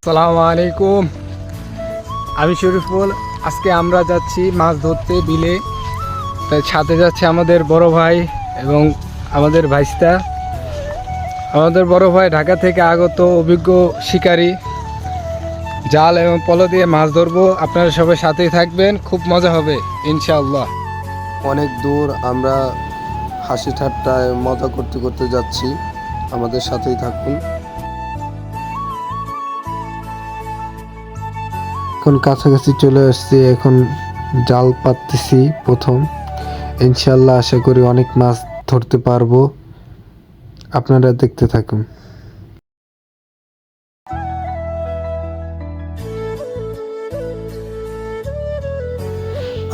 আসসালামু আলাইকুম। আমি শরীফুল। আজকে আমরা যাচ্ছি মাছ ধরতে বিলে। তাই সাথে যাচ্ছে আমাদের বড় ভাই এবং আমাদের ভাইস্তা। আমাদের বড় ভাই ঢাকা থেকে আগত অভিজ্ঞ শিকারী। জাল এবং পলো দিয়ে মাছ ধরবো। আপনারা সবাই সাথেই থাকবেন, খুব মজা হবে ইনশাআল্লাহ। অনেক দূর আমরা হাসি ঠাট্টায় মজা করতে করতে যাচ্ছি, আমাদের সাথেই থাকুন। এখন কাছাকাছি চলে আসছি, এখন জাল পাততেছি প্রথম। ইনশাল্লাহ আশা করি অনেক মাছ ধরতে পারবো, আপনারা দেখতে থাকুন।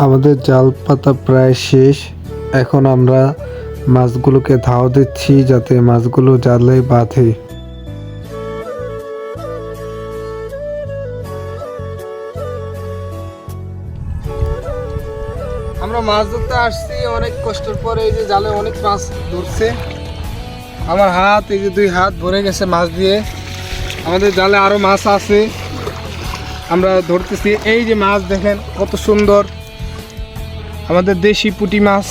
আমাদের জাল পাতা প্রায় শেষ। এখন আমরা মাছগুলোকে ধাও দিচ্ছি যাতে মাছগুলো জালে বাঁধে। আমরা মাছ ধরতে আসছি অনেক কষ্টের পরে। এই যে জালে অনেক মাছ ধরছে। আমার হাত, এই যে 2 হাত ভরে গেছে মাছ দিয়ে। আমাদের জালে আরো মাছ আছে, আমরা ধরতেছি। এই যে মাছ দেখেন কত সুন্দর, আমাদের দেশি পুঁটি মাছ।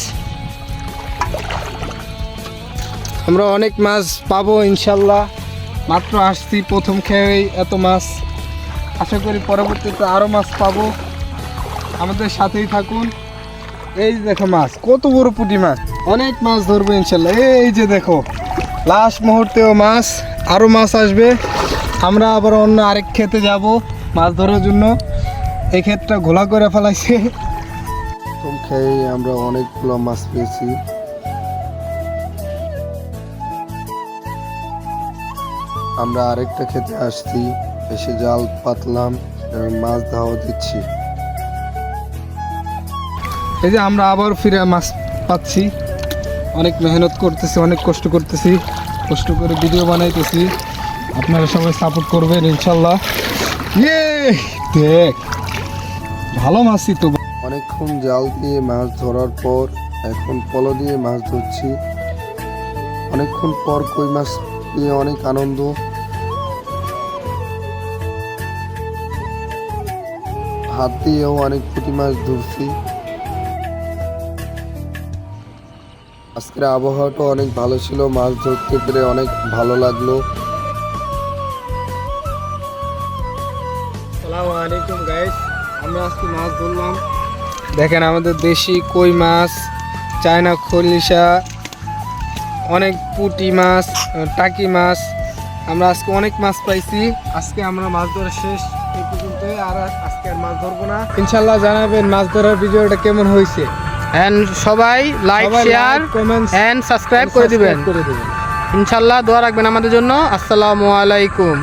আমরা অনেক মাছ পাবো ইনশাল্লাহ। মাত্র আসছি, প্রথম খেয়েই এত মাছ। আশা করি পরবর্তীতে আরো মাছ পাবো, আমাদের সাথেই থাকুন। এই যে দেখো মাছ, কত বড় পুঁটি মাছ। অনেক মাছ ধরবো ইনশাল্লাহ। এই যে দেখো, লাস্ট মুহূর্তেও মাছ, আরো মাছ আসবে। আমরা আবার অন্য আরেক ক্ষেতে যাব মাছ ধরার জন্য। এই ক্ষেতটা ঘোলা করে ফেলাইছে। প্রথম খেয়েই আমরা অনেকগুলো মাছ পেয়েছি। আমরা আরেকটা খেতে আসছি, এসে জাল পাতলাম এবং মাছ ধাও দিচ্ছি। এই যে আমরা আবার ফিরে মাছ পাচ্ছি। অনেক মেহনত করতেছি, অনেক কষ্ট করতেছি, কষ্ট করে ভিডিও বানাইতেছি। আপনারা সবাই সাপোর্ট করবেন ইনশাল্লাহ। দেখ, ভালো মাছই তো। অনেকক্ষণ জাল দিয়ে মাছ ধরার পর এখন পলো দিয়ে মাছ ধরছি। অনেকক্ষণ পর কই মাছ পেয়ে অনেক আনন্দ। হাত দিয়েও অনেক পুঁটি মাছ ধরছি। আজকের আবহাওয়াটা অনেক ভালো ছিল, মাছ ধরতে পেরে অনেক ভালো লাগলো। আসসালামু আলাইকুম গাইস। আমরা আজকে মাছ ধরলাম। দেখেন আমাদের দেশি কই মাছ, চায়না খলিশা, অনেক পুঁটি মাছ, টাকি মাছ। আমরা আজকে অনেক মাছ পাইছি। আজকে আমরা মাছ ধরা শেষ এই পর্যন্তই। আর আজকে আর মাছ ধরবো না। ইনশাল্লাহ জানাবেন মাছ ধরার ভিডিওটা কেমন হয়েছে। এন্ড সবাই like, share, comments and subscribe করে দিবেন। করে দেবেন। ইনশাল্লাহ দোয়া রাখবেন আমাদের জন্য। আসসালামু আলাইকুম।